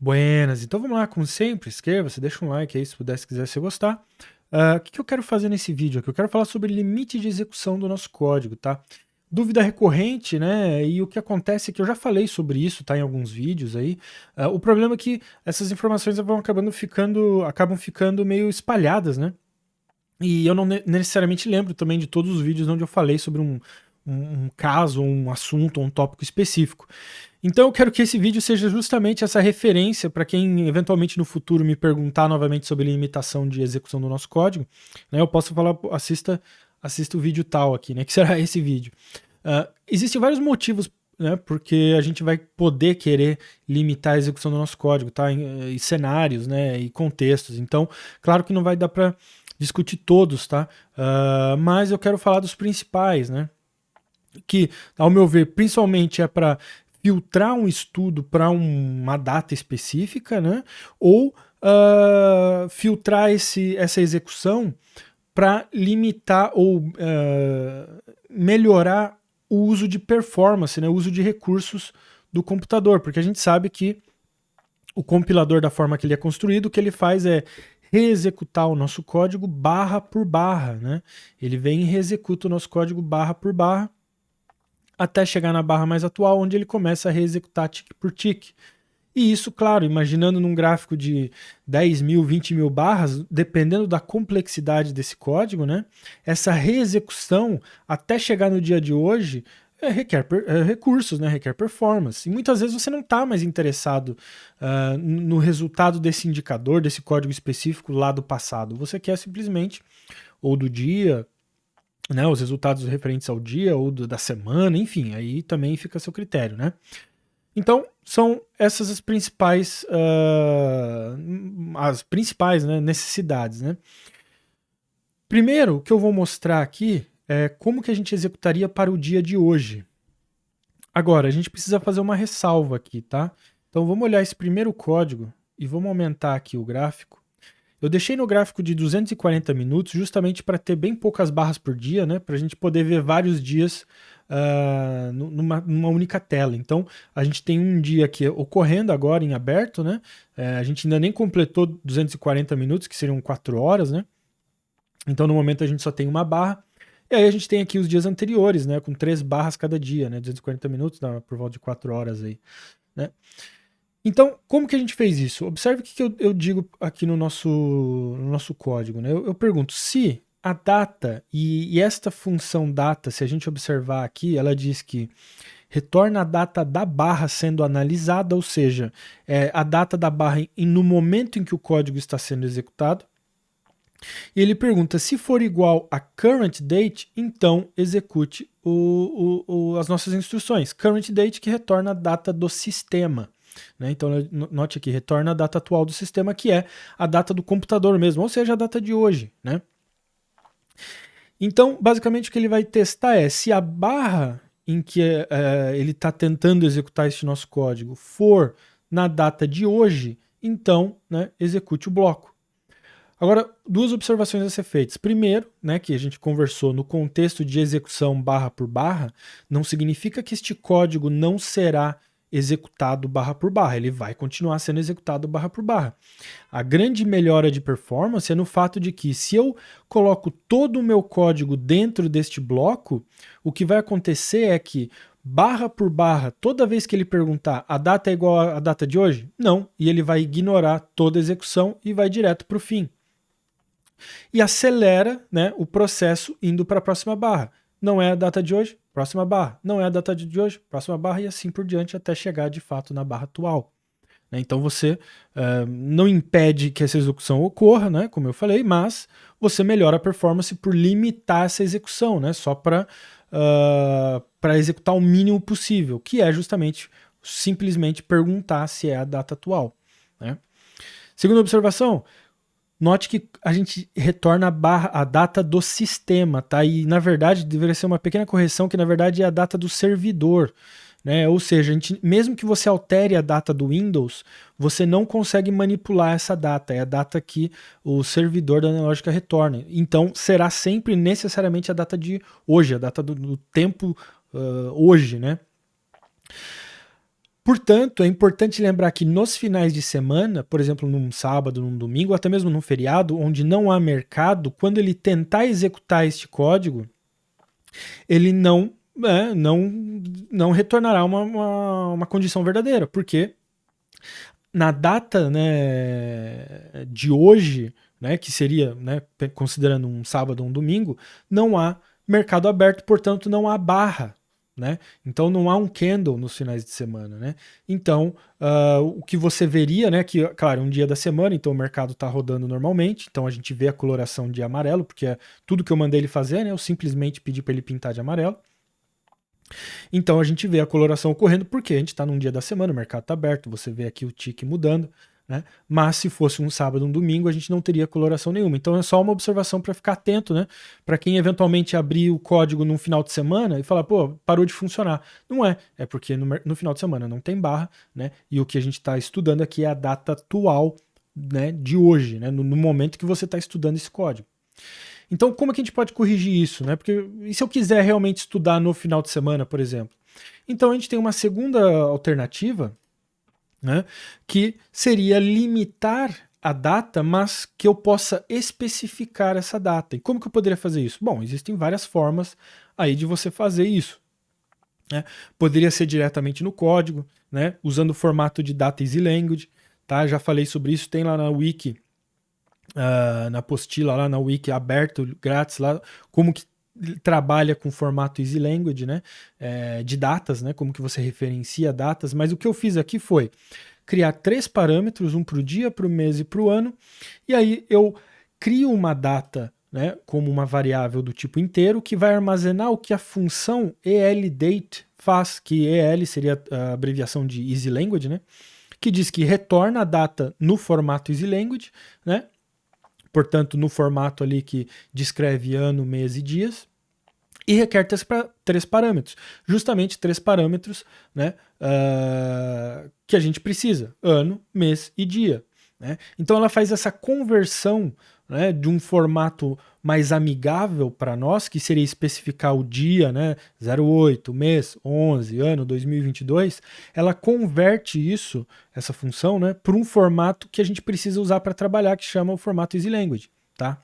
Buenas, então vamos lá, como sempre, inscreva-se, deixa um like aí se puder, se quiser, se gostar. O que eu quero fazer nesse vídeo aqui? Eu quero falar sobre limite de execução do nosso código, tá? Dúvida recorrente, né? E o que acontece é que eu já falei sobre isso, tá? Em alguns vídeos aí. O problema é que essas informações acabam ficando meio espalhadas, né? E eu não necessariamente lembro também de todos os vídeos onde eu falei sobre um caso, um assunto, um tópico específico. Então eu quero que esse vídeo seja justamente essa referência para quem eventualmente no futuro me perguntar novamente sobre limitação de execução do nosso código, né, eu posso falar, assista o vídeo tal aqui, né, que será esse vídeo. Existem vários motivos, né, porque a gente vai poder querer limitar a execução do nosso código, tá, e cenários, né, e contextos. Então, claro que não vai dar para discutir todos, tá, mas eu quero falar dos principais, né, que, ao meu ver, principalmente é para filtrar um estudo para uma data específica, né? Ou filtrar essa execução para limitar ou melhorar o uso de performance, né? O uso de recursos do computador, porque a gente sabe que o compilador, da forma que ele é construído, o que ele faz é reexecutar o nosso código barra por barra, né? Ele vem e reexecuta o nosso código barra por barra, até chegar na barra mais atual, onde ele começa a reexecutar tique por tique. E isso, claro, imaginando num gráfico de 10 mil, 20 mil barras, dependendo da complexidade desse código, né, essa reexecução, até chegar no dia de hoje, requer recursos, né, requer performance. E muitas vezes você não está mais interessado no resultado desse indicador, desse código específico lá do passado. Você quer simplesmente, ou do dia, né, os resultados referentes ao dia ou da semana, enfim, aí também fica a seu critério, né? Então, são essas as principais, né, necessidades, né? Primeiro, o que eu vou mostrar aqui é como que a gente executaria para o dia de hoje. Agora, a gente precisa fazer uma ressalva aqui, tá? Então, vamos olhar esse primeiro código e vamos aumentar aqui o gráfico. Eu deixei no gráfico de 240 minutos justamente para ter bem poucas barras por dia, né? Para a gente poder ver vários dias numa única tela. Então, a gente tem um dia aqui ocorrendo agora em aberto, né? A gente ainda nem completou 240 minutos, que seriam 4 horas, né? Então, no momento, a gente só tem uma barra. E aí a gente tem aqui os dias anteriores, né? Com 3 barras cada dia, né? 240 minutos, dá por volta de 4 horas aí, né? Então, como que a gente fez isso? Observe o que eu digo aqui no nosso código, né? Eu pergunto se a data e esta função data, se a gente observar aqui, ela diz que retorna a data da barra sendo analisada, ou seja, a data da barra no momento em que o código está sendo executado. E ele pergunta se for igual a current date, então execute as nossas instruções. Current date que retorna a data do sistema. Né? Então, note aqui, retorna a data atual do sistema, que é a data do computador mesmo, ou seja, a data de hoje. Né? Então, basicamente, o que ele vai testar é se a barra em que ele está tentando executar esse nosso código for na data de hoje, então, né, execute o bloco. Agora, duas observações a ser feitas. Primeiro, né, que a gente conversou no contexto de execução barra por barra, não significa que este código não será executado barra por barra, ele vai continuar sendo executado barra por barra. A grande melhora de performance é no fato de que se eu coloco todo o meu código dentro deste bloco, o que vai acontecer é que barra por barra, toda vez que ele perguntar a data é igual à data de hoje? Não, e ele vai ignorar toda a execução e vai direto para o fim. E acelera, né, o processo indo para a próxima barra. Não é a data de hoje, próxima barra. Não é a data de hoje, próxima barra, e assim por diante até chegar de fato na barra atual. Então você não impede que essa execução ocorra, né, como eu falei, mas você melhora a performance por limitar essa execução, né, só para executar o mínimo possível, que é justamente simplesmente perguntar se é a data atual. Né. Segunda observação, note que a gente retorna a data do sistema, tá? E na verdade deveria ser uma pequena correção, que na verdade é a data do servidor, né? Ou seja, mesmo que você altere a data do Windows, você não consegue manipular essa data, é a data que o servidor da Nelogica retorna. Então será sempre necessariamente a data de hoje, a data do tempo hoje, né? Portanto, é importante lembrar que nos finais de semana, por exemplo, num sábado, num domingo, ou até mesmo num feriado, onde não há mercado, quando ele tentar executar este código, ele não retornará uma condição verdadeira, porque na data, né, de hoje, né, que seria, né, considerando um sábado ou um domingo, não há mercado aberto, portanto não há barra, né? Então não há um candle nos finais de semana, né? Então o que você veria, né, que claro, um dia da semana, então o mercado está rodando normalmente, então a gente vê a coloração de amarelo, porque é tudo que eu mandei ele fazer, né? Eu simplesmente pedi para ele pintar de amarelo. Então a gente vê a coloração ocorrendo porque a gente está num dia da semana, o mercado está aberto, você vê aqui o tique mudando, né? Mas se fosse um sábado, um domingo, a gente não teria coloração nenhuma. Então é só uma observação para ficar atento, né? Para quem eventualmente abrir o código num final de semana e falar, pô, parou de funcionar. Não é porque no final de semana não tem barra, né? E o que a gente está estudando aqui é a data atual, né, de hoje, né? No momento que você está estudando esse código. Então, como é que a gente pode corrigir isso, né? Porque e se eu quiser realmente estudar no final de semana, por exemplo? Então, a gente tem uma segunda alternativa, né? Que seria limitar a data, mas que eu possa especificar essa data. E como que eu poderia fazer isso? Bom, existem várias formas aí de você fazer isso, né? Poderia ser diretamente no código, né? Usando o formato de data easy language, tá? Já falei sobre isso, tem lá na wiki, na apostila lá na wiki aberto, grátis lá, como que trabalha com formato easy language, né, de datas, né, como que você referencia datas, mas o que eu fiz aqui foi criar 3 parâmetros, um para o dia, para o mês e para o ano, e aí eu crio uma data, né, como uma variável do tipo inteiro, que vai armazenar o que a função ELDate faz, que EL seria a abreviação de Easy Language, né, que diz que retorna a data no formato Easy Language, né, portanto, no formato ali que descreve ano, mês e dias, e requer 3 parâmetros, justamente 3 parâmetros, né, que a gente precisa, ano, mês e dia. Né? Então ela faz essa conversão, né, de um formato mais amigável para nós, que seria especificar o dia, né, 08, mês, 11, ano 2022, ela converte isso, essa função, né, para um formato que a gente precisa usar para trabalhar, que chama o formato Easy Language. Tá?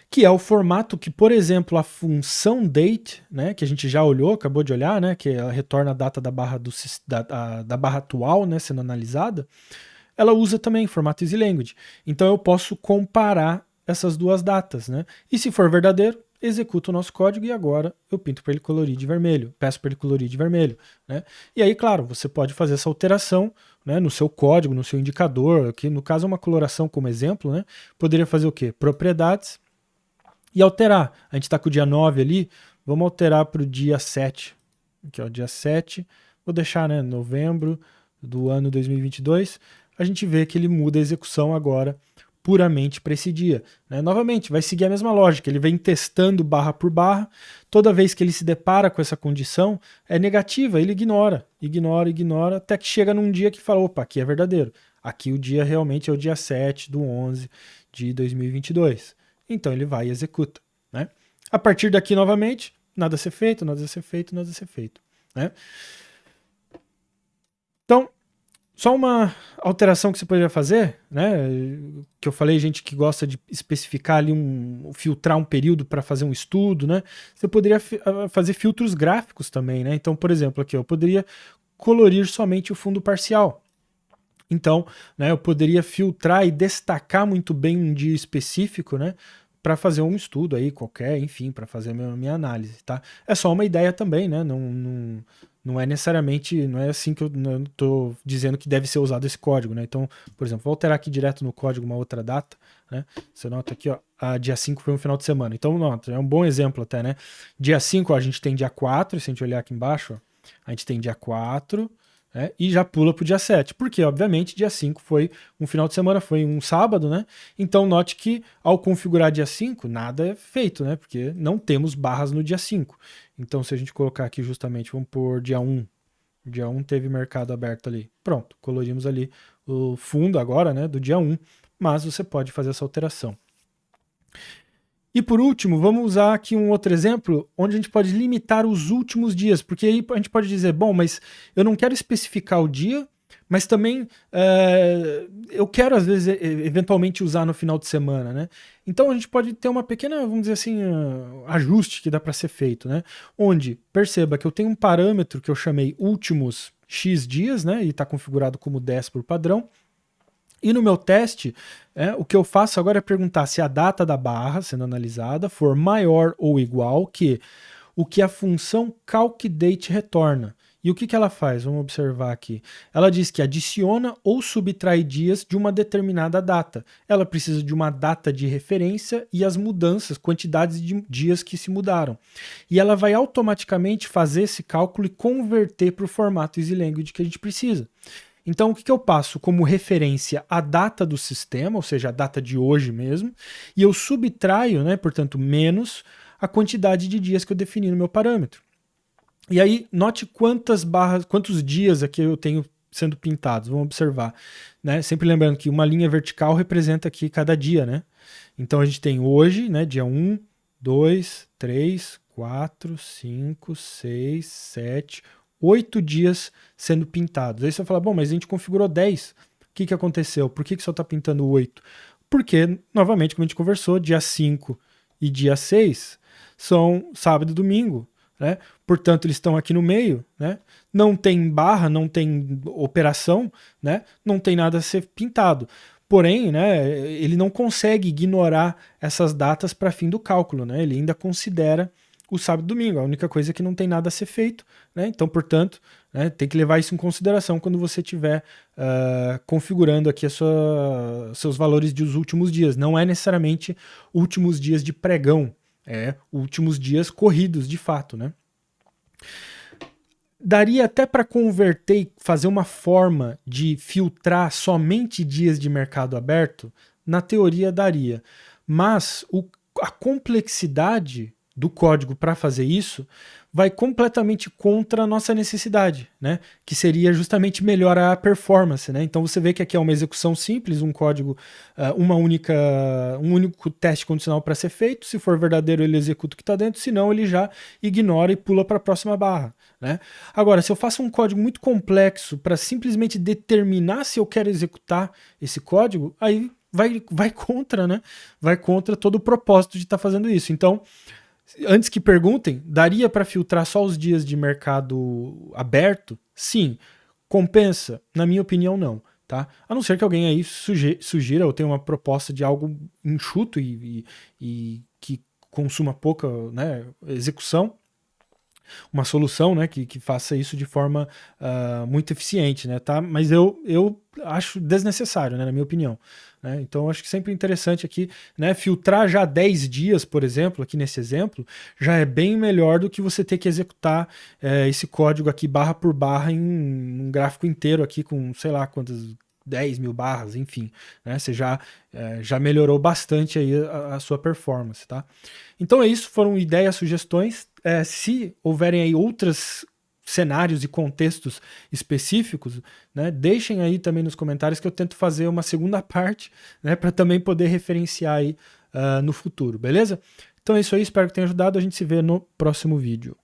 Que é o formato que, por exemplo, a função date, né, que a gente já olhou, acabou de olhar, né, que ela retorna a data da barra, da barra atual, né, sendo analisada, ela usa também formato Easy Language. Então eu posso comparar essas duas datas, né? E se for verdadeiro, executo o nosso código e agora eu pinto para ele colorir de vermelho, peço para ele colorir de vermelho, né? E aí, claro, você pode fazer essa alteração, né, no seu código, no seu indicador, que no caso é uma coloração como exemplo, né? Poderia fazer o quê? Propriedades e alterar. A gente está com o dia 9 ali, vamos alterar para o dia 7. Aqui, ó, dia 7. Vou deixar, né, novembro do ano 2022. A gente vê que ele muda a execução agora puramente para esse dia. Né? Novamente, vai seguir a mesma lógica. Ele vem testando barra por barra. Toda vez que ele se depara com essa condição, é negativa, ele ignora, até que chega num dia que fala, opa, aqui é verdadeiro. Aqui o dia realmente é o dia 7 do 11 de 2022. Então ele vai e executa. Né? A partir daqui, novamente, nada a ser feito, nada a ser feito, nada a ser feito. Né? Então, só uma alteração que você poderia fazer, né? Que eu falei, gente que gosta de especificar ali filtrar um período para fazer um estudo, né? Você poderia fazer filtros gráficos também, né? Então, por exemplo, aqui eu poderia colorir somente o fundo parcial. Então, né, eu poderia filtrar e destacar muito bem um dia específico, né, para fazer um estudo aí qualquer, enfim, para fazer a minha análise, tá? É só uma ideia também, né? Não é necessariamente, não é assim que eu estou dizendo que deve ser usado esse código, né? Então, por exemplo, vou alterar aqui direto no código uma outra data, né? Você nota aqui, ó, a dia 5 foi um final de semana. Então, nota, é um bom exemplo até, né? Dia 5, ó, a gente tem dia 4, se a gente olhar aqui embaixo, ó, a gente tem dia 4, né, e já pula para o dia 7, porque obviamente dia 5 foi um final de semana, foi um sábado, né? Então note que ao configurar dia 5, nada é feito, né? Porque não temos barras no dia 5. Então se a gente colocar aqui justamente, vamos por dia 1, dia 1 teve mercado aberto ali. Pronto, colorimos ali o fundo agora, né, do dia 1, mas você pode fazer essa alteração. E por último, vamos usar aqui um outro exemplo onde a gente pode limitar os últimos dias, porque aí a gente pode dizer, bom, mas eu não quero especificar o dia, mas também eu quero, às vezes, eventualmente usar no final de semana, né? Então a gente pode ter uma pequena, vamos dizer assim, ajuste que dá para ser feito, né? Onde, perceba que eu tenho um parâmetro que eu chamei últimos X dias, né? E está configurado como 10 por padrão. E no meu teste, o que eu faço agora é perguntar se a data da barra sendo analisada for maior ou igual que o que a função calcDate retorna. E o que ela faz? Vamos observar aqui. Ela diz que adiciona ou subtrai dias de uma determinada data. Ela precisa de uma data de referência e as mudanças, quantidades de dias que se mudaram. E ela vai automaticamente fazer esse cálculo e converter para o formato Easy Language que a gente precisa. Então, o que eu passo como referência a data do sistema, ou seja, a data de hoje mesmo, e eu subtraio, né, portanto, menos a quantidade de dias que eu defini no meu parâmetro. E aí, note quantos dias aqui eu tenho sendo pintados. Vamos observar. Né? Sempre lembrando que uma linha vertical representa aqui cada dia. Né? Então, a gente tem hoje, né, dia 1, 2, 3, 4, 5, 6, 7, 8 dias sendo pintados. Aí você vai falar, bom, mas a gente configurou 10. O que aconteceu? Por que só está pintando 8? Porque, novamente, como a gente conversou, dia 5 e dia 6 são sábado e domingo. Né? Portanto, eles estão aqui no meio. Né? Não tem barra, não tem operação, né? Não tem nada a ser pintado. Porém, né, ele não consegue ignorar essas datas para fim do cálculo. Né? Ele ainda considera o sábado e domingo. A única coisa é que não tem nada a ser feito. Né? Então, portanto, né, tem que levar isso em consideração quando você estiver configurando aqui seus valores dos últimos dias. Não é necessariamente últimos dias de pregão, é últimos dias corridos de fato. Né? Daria até para converter e fazer uma forma de filtrar somente dias de mercado aberto? Na teoria daria. Mas a complexidade do código para fazer isso vai completamente contra a nossa necessidade, né? Que seria justamente melhorar a performance. Né? Então você vê que aqui é uma execução simples, um código, um único teste condicional para ser feito. Se for verdadeiro, ele executa o que está dentro, se não, ele já ignora e pula para a próxima barra. Né? Agora, se eu faço um código muito complexo para simplesmente determinar se eu quero executar esse código, aí vai contra, né? Vai contra todo o propósito de estar fazendo isso. Então, antes que perguntem, daria para filtrar só os dias de mercado aberto? Sim. Compensa? Na minha opinião, não. Tá? A não ser que alguém aí sugira ou tenha uma proposta de algo enxuto e que consuma pouca, né, execução, uma solução, né, que faça isso de forma muito eficiente, né, tá? Mas eu acho desnecessário, né, na minha opinião. Né? Então eu acho que sempre interessante aqui, né, filtrar já 10 dias, por exemplo, aqui nesse exemplo, já é bem melhor do que você ter que executar esse código aqui barra por barra em um gráfico inteiro aqui com, sei lá, quantas 10 mil barras, enfim, né? Você já melhorou bastante aí a sua performance, tá? Então é isso, foram ideias, sugestões. Se houverem aí outros cenários e contextos específicos, né, deixem aí também nos comentários que eu tento fazer uma segunda parte, né, para também poder referenciar aí no futuro, beleza? Então é isso aí, espero que tenha ajudado, a gente se vê no próximo vídeo.